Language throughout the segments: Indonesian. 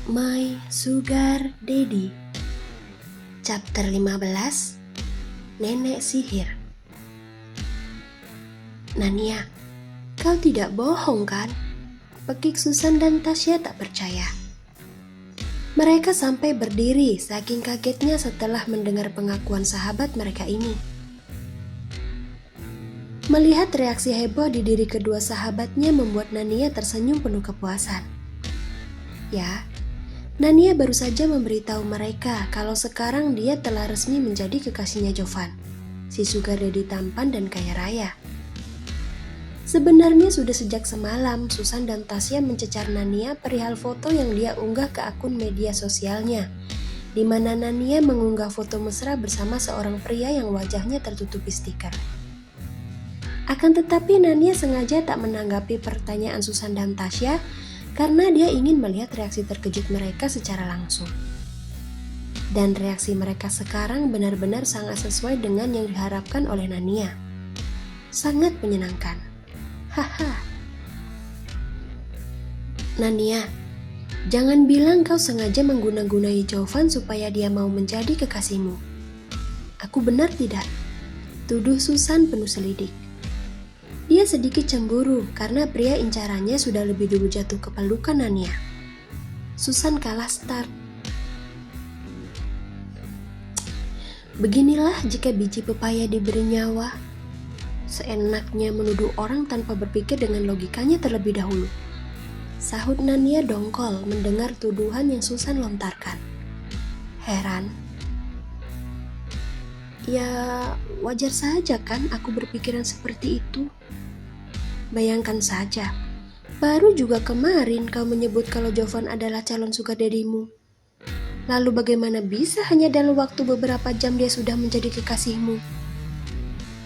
My Sugar Daddy. Chapter 15. Nenek Sihir. Nania, kau tidak bohong kan? Pekik Susan dan Tasya tak percaya. Mereka sampai berdiri saking kagetnya setelah mendengar pengakuan sahabat mereka ini. Melihat reaksi heboh di diri kedua sahabatnya membuat Nania tersenyum penuh kepuasan. Ya, Nania baru saja memberitahu mereka kalau sekarang dia telah resmi menjadi kekasihnya Jovan, si sugar daddy tampan dan kaya raya. Sebenarnya sudah sejak semalam Susan dan Tasya mencecar Nania perihal foto yang dia unggah ke akun media sosialnya, di mana Nania mengunggah foto mesra bersama seorang pria yang wajahnya tertutupi stiker. Akan tetapi Nania sengaja tak menanggapi pertanyaan Susan dan Tasya karena dia ingin melihat reaksi terkejut mereka secara langsung. Dan reaksi mereka sekarang benar-benar sangat sesuai dengan yang diharapkan oleh Nania. Sangat menyenangkan. Haha. Nania, jangan bilang kau sengaja mengguna-gunai Jovan supaya dia mau menjadi kekasihmu. Aku benar tidak? Tuduh Susan penuh selidik. Dia sedikit cemburu karena pria incarannya sudah lebih dulu jatuh ke pelukan Nania. Susan kalah start. Beginilah jika biji pepaya diberi nyawa. Seenaknya menuduh orang tanpa berpikir dengan logikanya terlebih dahulu. Sahut Nania dongkol mendengar tuduhan yang Susan lontarkan. Heran. Ya, wajar saja kan aku berpikiran seperti itu. Bayangkan saja, baru juga kemarin kau menyebut kalau Jovan adalah calon sugar daddy-mu. Lalu bagaimana bisa hanya dalam waktu beberapa jam dia sudah menjadi kekasihmu?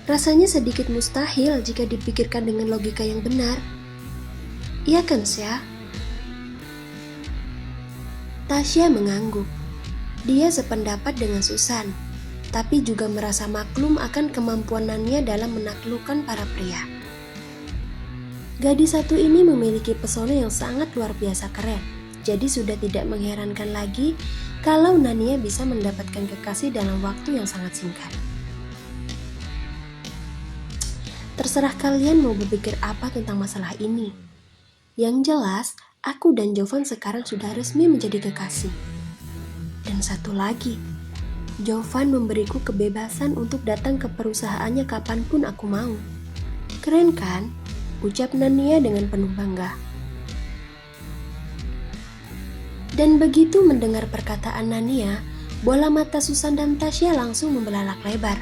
Rasanya sedikit mustahil jika dipikirkan dengan logika yang benar. Iya kan, Sya? Tasya mengangguk. Dia sependapat dengan Susan, tapi juga merasa maklum akan kemampuan Nania dalam menaklukkan para pria. Gadis satu ini memiliki pesona yang sangat luar biasa keren, jadi sudah tidak mengherankan lagi kalau Nania bisa mendapatkan kekasih dalam waktu yang sangat singkat. Terserah kalian mau berpikir apa tentang masalah ini. Yang jelas, aku dan Jovan sekarang sudah resmi menjadi kekasih. Dan satu lagi, Jovan memberiku kebebasan untuk datang ke perusahaannya kapanpun aku mau. Keren kan? Ucap Nania dengan penuh bangga. Dan begitu mendengar perkataan Nania, bola mata Susan dan Tasya langsung membelalak lebar.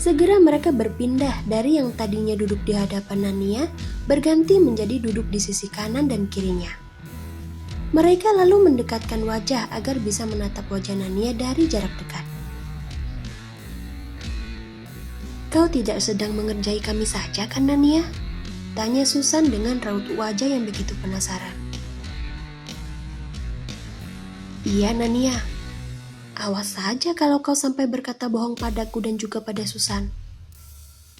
Segera mereka berpindah dari yang tadinya duduk di hadapan Nania, berganti menjadi duduk di sisi kanan dan kirinya. Mereka lalu mendekatkan wajah agar bisa menatap wajah Nania dari jarak dekat. Kau tidak sedang mengerjai kami saja kan, Nania? Tanya Susan dengan raut wajah yang begitu penasaran. Iya, Nania. Awas saja kalau kau sampai berkata bohong padaku dan juga pada Susan.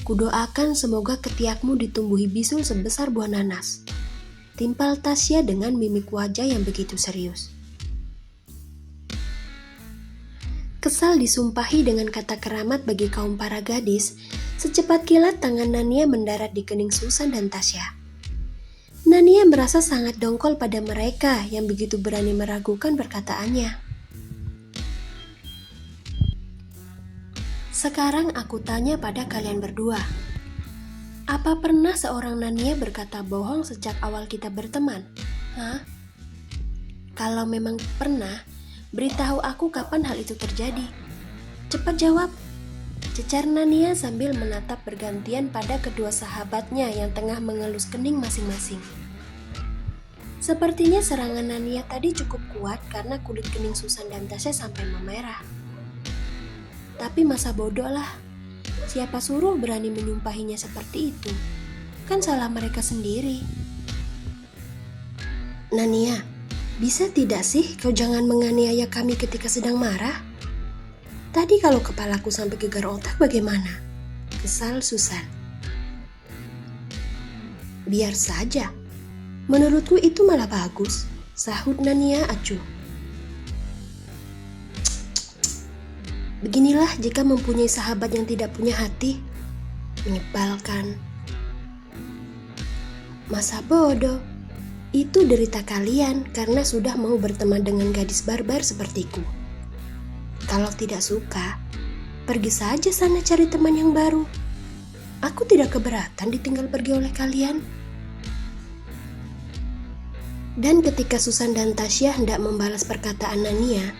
Kudoakan semoga ketiakmu ditumbuhi bisul sebesar buah nanas. Timpal Tasya dengan mimik wajah yang begitu serius. Kesal disumpahi dengan kata keramat bagi kaum para gadis, secepat kilat tangan Nania mendarat di kening Susan dan Tasya. Nania merasa sangat dongkol pada mereka yang begitu berani meragukan perkataannya. Sekarang aku tanya pada kalian berdua. Apa pernah seorang Nania berkata bohong sejak awal kita berteman? Hah? Kalau memang pernah, beritahu aku kapan hal itu terjadi. Cepat jawab. Cecar Nania sambil menatap bergantian pada kedua sahabatnya yang tengah mengelus kening masing-masing. Sepertinya serangan Nania tadi cukup kuat karena kulit kening Susan dan Tasya sampai memerah. Tapi masa bodoh lah. Siapa suruh berani menyumpahinya seperti itu? Kan salah mereka sendiri. Nania, bisa tidak sih kau jangan menganiaya kami ketika sedang marah? Tadi kalau kepalaku sampai gegar otak bagaimana? Kesal Susan. Biar saja. Menurutku itu malah bagus. sahut Nania acuh. Beginilah jika mempunyai sahabat yang tidak punya hati. Menyebalkan. Masa bodoh. Itu derita kalian karena sudah mau berteman dengan gadis barbar sepertiku. Kalau tidak suka, pergi saja sana cari teman yang baru. Aku tidak keberatan ditinggal pergi oleh kalian. Dan ketika Susan dan Tasya hendak membalas perkataan Nania,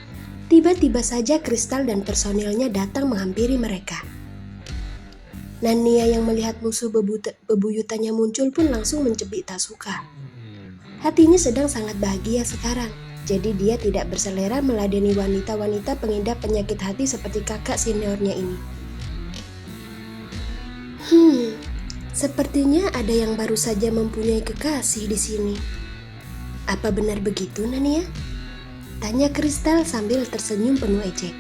tiba-tiba saja Kristal dan personilnya datang menghampiri mereka. Nania yang melihat musuh bebuyutannya muncul pun langsung mencubit tak suka. Hatinya sedang sangat bahagia sekarang, jadi dia tidak berselera meladeni wanita-wanita pengidap penyakit hati seperti kakak seniornya ini. Sepertinya ada yang baru saja mempunyai kekasih di sini. Apa benar begitu, Nania? Tanya Kristal sambil tersenyum penuh ejek.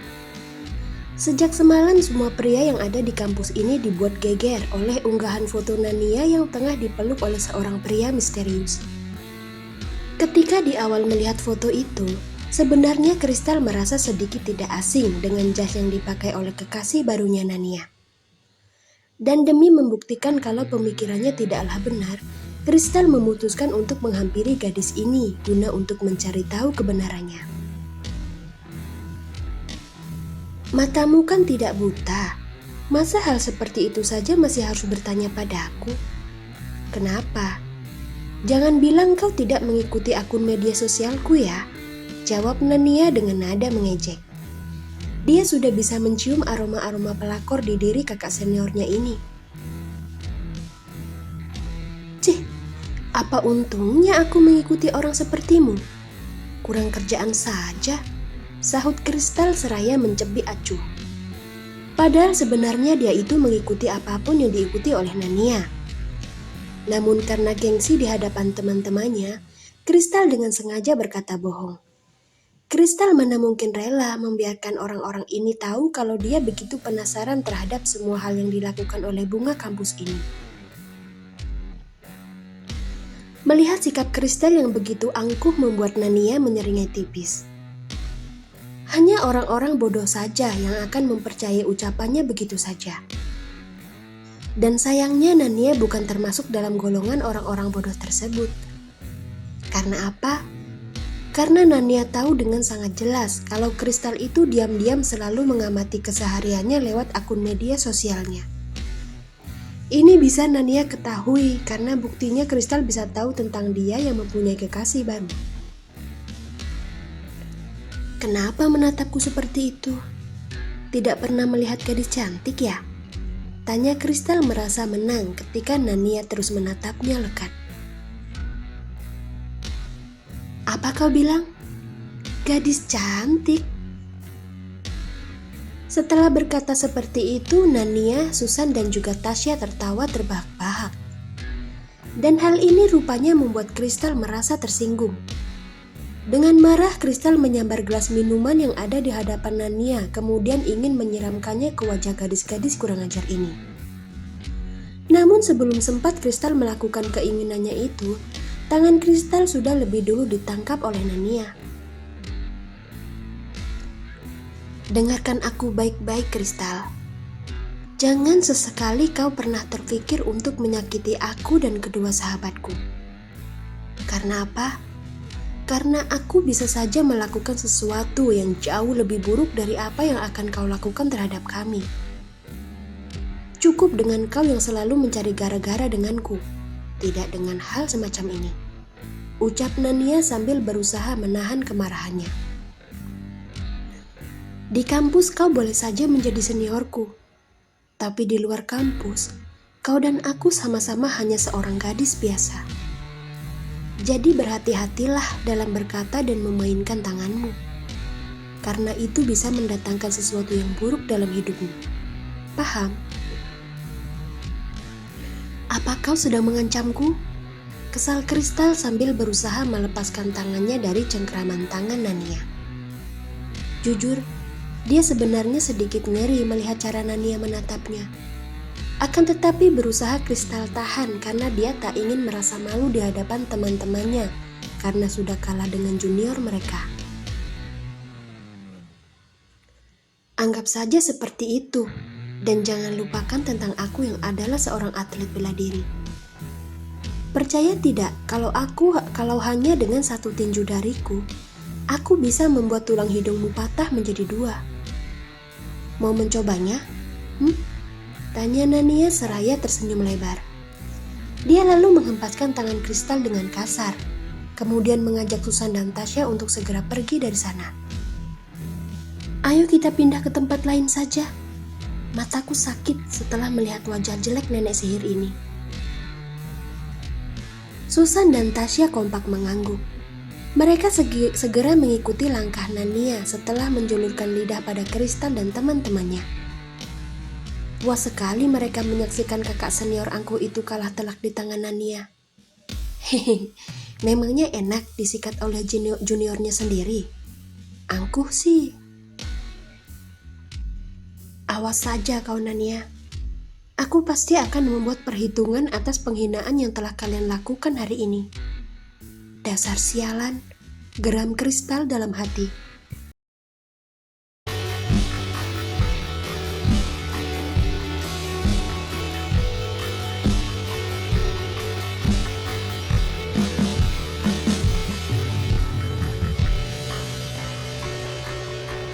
Sejak semalam semua pria yang ada di kampus ini dibuat geger oleh unggahan foto Nania yang tengah dipeluk oleh seorang pria misterius. Ketika di awal melihat foto itu, sebenarnya Kristal merasa sedikit tidak asing dengan jas yang dipakai oleh kekasih barunya Nania. Dan demi membuktikan kalau pemikirannya tidaklah benar, Kristal memutuskan untuk menghampiri gadis ini guna untuk mencari tahu kebenarannya. Matamu kan tidak buta, masa hal seperti itu saja masih harus bertanya padaku? Kenapa? Jangan bilang kau tidak mengikuti akun media sosialku ya, jawab Nania dengan nada mengejek. Dia sudah bisa mencium aroma-aroma pelakor di diri kakak seniornya ini. Cih, apa untungnya aku mengikuti orang sepertimu? Kurang kerjaan saja, sahut Kristal seraya mencebik acuh. Padahal sebenarnya dia itu mengikuti apapun yang diikuti oleh Nania. Namun karena gengsi di hadapan teman-temannya, Kristal dengan sengaja berkata bohong. Kristal mana mungkin rela membiarkan orang-orang ini tahu kalau dia begitu penasaran terhadap semua hal yang dilakukan oleh bunga kampus ini. Melihat sikap Kristal yang begitu angkuh membuat Nania menyeringai tipis. Hanya orang-orang bodoh saja yang akan mempercayai ucapannya begitu saja. Dan sayangnya Nania bukan termasuk dalam golongan orang-orang bodoh tersebut. Karena apa? Karena Nania tahu dengan sangat jelas kalau Kristal itu diam-diam selalu mengamati kesehariannya lewat akun media sosialnya. Ini bisa Nania ketahui karena buktinya Kristal bisa tahu tentang dia yang mempunyai kekasih baru. Kenapa menatapku seperti itu? Tidak pernah melihat gadis cantik ya? Tanya Kristal merasa menang ketika Nania terus menatapnya lekat. Apa kau bilang? Gadis cantik? Setelah berkata seperti itu, Nania, Susan dan juga Tasya tertawa terbahak-bahak. Dan hal ini rupanya membuat Kristal merasa tersinggung. Dengan marah, Kristal menyambar gelas minuman yang ada di hadapan Nania, kemudian ingin menyiramkannya ke wajah gadis-gadis kurang ajar ini. Namun sebelum sempat Kristal melakukan keinginannya itu, tangan Kristal sudah lebih dulu ditangkap oleh Nania. Dengarkan aku baik-baik, Kristal. Jangan sesekali kau pernah terpikir untuk menyakiti aku dan kedua sahabatku. Karena apa? Karena aku bisa saja melakukan sesuatu yang jauh lebih buruk dari apa yang akan kau lakukan terhadap kami. Cukup dengan kau yang selalu mencari gara-gara denganku, tidak dengan hal semacam ini. Ucap Nania sambil berusaha menahan kemarahannya. Di kampus kau boleh saja menjadi seniorku, tapi di luar kampus, kau dan aku sama-sama hanya seorang gadis biasa. Jadi berhati-hatilah dalam berkata dan memainkan tanganmu, karena itu bisa mendatangkan sesuatu yang buruk dalam hidupmu. Paham? Apa kau sedang mengancamku? Kesal Kristal sambil berusaha melepaskan tangannya dari cengkraman tangan Nania. Jujur, dia sebenarnya sedikit ngeri melihat cara Nania menatapnya. Akan tetapi berusaha Kristal tahan karena dia tak ingin merasa malu di hadapan teman-temannya karena sudah kalah dengan junior mereka. Anggap saja seperti itu, dan jangan lupakan tentang aku yang adalah seorang atlet bela diri. Percaya tidak, kalau hanya dengan satu tinju dariku, aku bisa membuat tulang hidungmu patah menjadi 2. Mau mencobanya? Tanya Nania seraya tersenyum lebar. Dia lalu menghempaskan tangan Kristal dengan kasar, kemudian mengajak Susan dan Tasya untuk segera pergi dari sana. Ayo kita pindah ke tempat lain saja. Mataku sakit setelah melihat wajah jelek nenek sihir ini. Susan dan Tasya kompak mengangguk. Mereka segera mengikuti langkah Nania setelah menjulurkan lidah pada Kristal dan teman-temannya. Puas sekali mereka menyaksikan kakak senior angkuh itu kalah telak di tangan Nania. Hehe, memangnya enak disikat oleh juniornya sendiri? Angkuh sih. Awas saja kau Nania. Aku pasti akan membuat perhitungan atas penghinaan yang telah kalian lakukan hari ini. Dasar sialan, geram Kristal dalam hati.